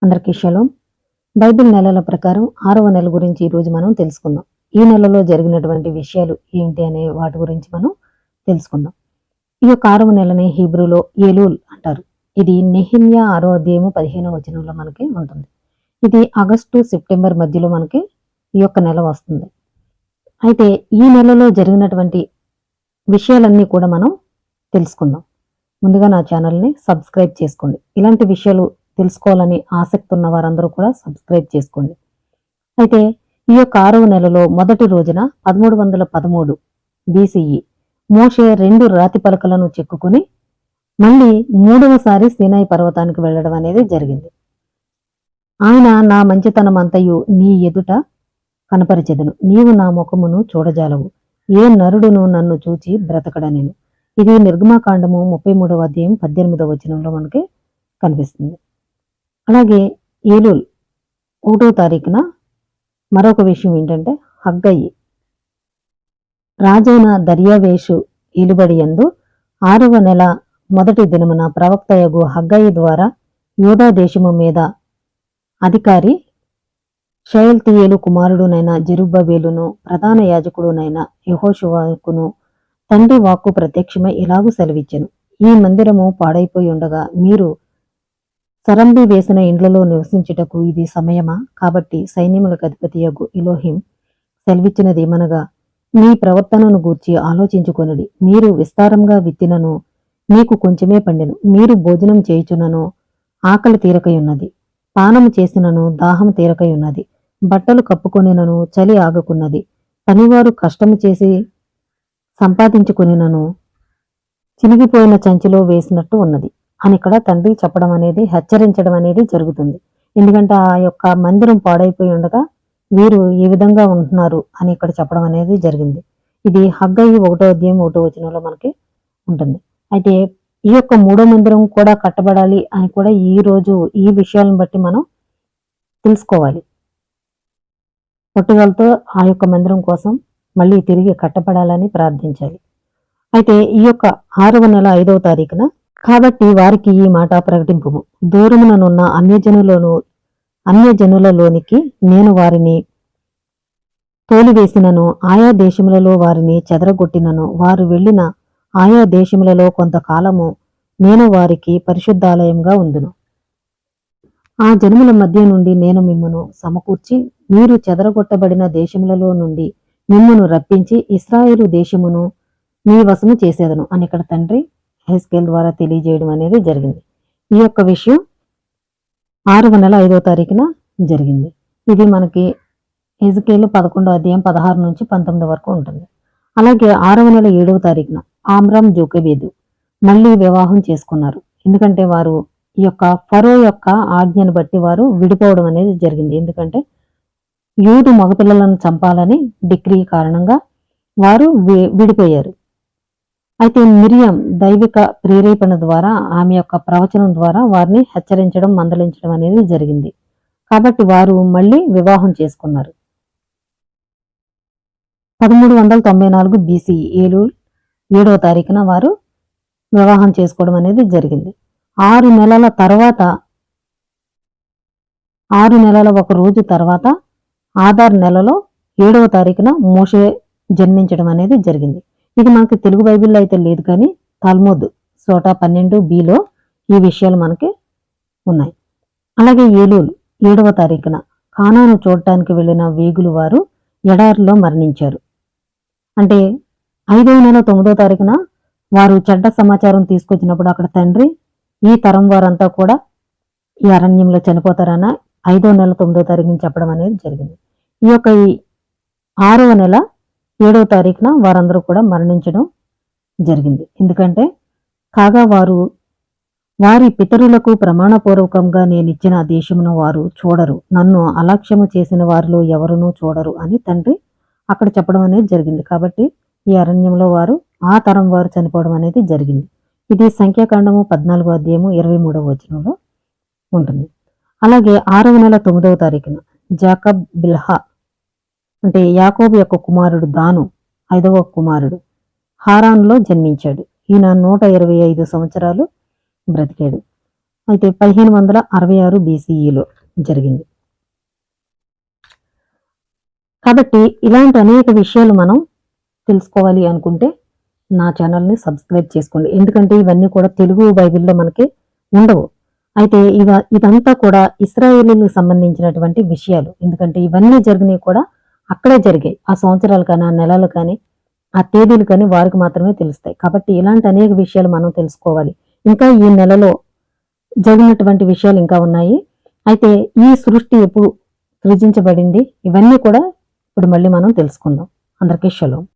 అందరికీ shalom. Bible నెలల ప్రకారం 6వ నెల గురించి ఈరోజు మనం తెలుసుకుందాం. ఈ నెలలో జరిగినటువంటి విషయాలు ఏంటి అనే వాటి గురించి మనం తెలుసుకుందాం. ఈ యొక్క 6వ నెలని హీబ్రూలో ఏలూల్ అంటారు. ఇది నెహెమ్యా 6వ అధ్యాయము 15వ వచనంలో మనకి ఉంటుంది. ఇది ఆగస్టు సెప్టెంబర్ మధ్యలో మనకి ఈ యొక్క నెల వస్తుంది. అయితే ఈ నెలలో జరిగినటువంటి విషయాలన్నీ కూడా మనం తెలుసుకుందాం. ముందుగా నా ఛానల్ని సబ్స్క్రైబ్ చేసుకోండి. ఇలాంటి విషయాలు తెలుసుకోవాలని ఆసక్తి ఉన్న వారందరూ కూడా సబ్స్క్రైబ్ చేసుకోండి. అయితే ఈ యొక్క 6వ నెలలో మొదటి రోజున 1313 BCE మోషే 2 రాతి పలకలను చెక్కుకుని మళ్ళీ 3వసారి సీనాయి పర్వతానికి వెళ్ళడం అనేది జరిగింది. ఆయన నా మంచితనం అంతయు నీ ఎదుట కనపరిచెదను, నీవు నా ముఖమును చూడజాలవు, ఏ నరుడును నన్ను చూచి బ్రతకడనెను. ఇది నిర్గమాకాండము 33వ అధ్యాయం 18వ వచనంలో మనకి కనిపిస్తుంది. అలాగే ఏలూల్ 1వ తారీఖున మరొక విషయం ఏంటంటే హగ్గయి రాజైన దర్యావేషు ఏలుబడి యందు 6వ నెల మొదటి దినమున ప్రవక్తయగు హగ్గయి ద్వారా యూదా దేశము మీద అధికారి షయల్తీయేలు కుమారుడునైన జెరుబ్బబేలును ప్రధాన యాజకుడునైన యెహోషువకును తండ్రి వాక్కు ప్రత్యక్షమై ఇలాగు సెలవిచ్చెను, ఈ మందిరము పాడైపోయి ఉండగా మీరు సరంబి వేసిన ఇండ్లలో నివసించుటకు ఇది సమయమా? కాబట్టి సైన్యములకు అధిపతియగు ఎలోహిం సెలవిచ్చినదేమనగా, మీ ప్రవర్తనను గూర్చి ఆలోచించుకొనుడి. మీరు విస్తారంగా విత్తినను మీకు కొంచెమే పండెను, మీరు భోజనం చేయుచునను ఆకలి తీరకయున్నది, పానము చేసినను దాహం తీరకయున్నది, బట్టలు కప్పుకొనినను చలి ఆగకున్నది, పనివారు కష్టము చేసి సంపాదించుకొనినను చినిగిపోయిన చంచిలో వేసినట్టు ఉన్నది అని ఇక్కడ తండ్రి చెప్పడం అనేది, హెచ్చరించడం అనేది జరుగుతుంది. ఎందుకంటే ఆ యొక్క మందిరం పాడైపోయి ఉండగా వీరు ఈ విధంగా ఉంటున్నారు అని ఇక్కడ చెప్పడం అనేది జరిగింది. ఇది హగ్గయి 1వ అధ్యాయం 1వ వచనంలో మనకి ఉంటుంది. అయితే ఈ యొక్క 3వ మందిరం కూడా కట్టబడాలి అని కూడా ఈ రోజు ఈ విషయాలను బట్టి మనం తెలుసుకోవాలి. పట్టుదలతో ఆ యొక్క మందిరం కోసం మళ్ళీ తిరిగి కట్టబడాలని ప్రార్థించాలి. అయితే ఈ యొక్క 6వ నెల 5వ తారీఖున కాబట్టి వారికి ఈ మాట ప్రకటింపుము, దూరముననున్న అన్యజనులలోనికి నేను వారిని తోలివేసినను, ఆయా దేశములలో వారిని చెదరగొట్టినను, వారు వెళ్ళిన ఆయా దేశములలో కొంతకాలము నేను వారికి పరిశుద్ధాలయంగా ఉందును. ఆ జనముల మధ్య నుండి నేను మిమ్మును సమకూర్చి మీరు చెదరగొట్టబడిన దేశములలో నుండి మిమ్మును రప్పించి ఇశ్రాయేలు దేశమును మీ వశము చేసేదను అని ఇక్కడ తండ్రి హెస్కేల్ ద్వారా తెలియజేయడం అనేది జరిగింది. ఈ యొక్క విషయం 6వ నెల 5వ తారీఖున జరిగింది. ఇది మనకి హెజ్కేలు 11వ అధ్యాయం 16 నుంచి 19 వరకు ఉంటుంది. అలాగే 6వ నెల 7వ తారీఖున ఆమ్రామ్ జోకెబేదు మళ్ళీ వివాహం చేసుకున్నారు. ఎందుకంటే వారు ఈ యొక్క ఫరో యొక్క ఆజ్ఞను బట్టి వారు విడిపోవడం అనేది జరిగింది. ఎందుకంటే యూదు మగపిల్లలను చంపాలని డిగ్రీ కారణంగా వారు విడిపోయారు. అయితే మిరియం దైవిక ప్రేరేపణ ద్వారా ఆమె యొక్క ప్రవచనం ద్వారా వారిని హెచ్చరించడం, మందలించడం అనేది జరిగింది. కాబట్టి వారు మళ్ళీ వివాహం చేసుకున్నారు. 1394 BCE ఏలూల్ 7వ తారీఖున వారు వివాహం చేసుకోవడం అనేది జరిగింది. 6 నెలల తర్వాత 6 నెలల ఒక రోజు తర్వాత ఆధార్ నెలలో 7వ తారీఖున మోషే జన్మించడం అనేది జరిగింది. ఇది మనకి తెలుగు బైబిల్లో అయితే లేదు, కానీ తల్ముద్ సోటా 12Bలో ఈ విషయాలు మనకి ఉన్నాయి. అలాగే ఏలూల్ 7వ తారీఖున కానాను చూడటానికి వెళ్ళిన వేగులు వారు ఎడారిలో మరణించారు. అంటే 5వ నెల 9వ తారీఖున వారు చెడ్డ సమాచారం తీసుకొచ్చినప్పుడు అక్కడ తండ్రి ఈ తరం వారంతా కూడా ఈ అరణ్యంలో చనిపోతారన్న 5వ నెల 9వ తారీఖున చెప్పడం అనేది జరిగింది. ఈ యొక్క 6వ నెల 7వ తారీఖున వారందరూ కూడా మరణించడం జరిగింది. ఎందుకంటే కాగా వారు వారి పితరులకు ప్రమాణపూర్వకంగా నేను ఇచ్చిన దేశమును వారు చూడరు, నన్ను అలక్ష్యము చేసిన వారిలో ఎవరునూ చూడరు అని తండ్రి అక్కడ చెప్పడం అనేది జరిగింది. కాబట్టి ఈ అరణ్యంలో వారు ఆ తరం వారు చనిపోవడం అనేది జరిగింది. ఇది సంఖ్యాకాండము 14వ అధ్యాయము 23వ వచనంలో ఉంటుంది. అలాగే 6వ నెల 9వ తారీఖున జాకబ్ బిల్హా అంటే యాకోబు యొక్క కుమారుడు దాను 5వ కుమారుడు హారాన్లో జన్మించాడు. ఈయన 125 సంవత్సరాలు బ్రతికాడు. అయితే 1566 BCEలో జరిగింది. కాబట్టి ఇలాంటి అనేక విషయాలు మనం తెలుసుకోవాలి అనుకుంటే నా ఛానల్ని సబ్స్క్రైబ్ చేసుకోండి. ఎందుకంటే ఇవన్నీ కూడా తెలుగు బైబిల్లో మనకి ఉండవు. అయితే ఇదంతా కూడా ఇశ్రాయేలీలకు సంబంధించినటువంటి విషయాలు. ఎందుకంటే ఇవన్నీ జరిగినవి కూడా అక్కడే జరిగాయి. ఆ సంవత్సరాలు కానీ, ఆ నెలలు కానీ, ఆ తేదీలు కానీ వారికి మాత్రమే తెలుస్తాయి. కాబట్టి ఇలాంటి అనేక విషయాలు మనం తెలుసుకోవాలి. ఇంకా ఈ నెలలో జరిగినటువంటి విషయాలు ఇంకా ఉన్నాయి. అయితే ఈ సృష్టి ఎప్పుడు సృజించబడింది, ఇవన్నీ కూడా ఇప్పుడు మళ్ళీ మనం తెలుసుకుందాం. అందరికీ షలోం.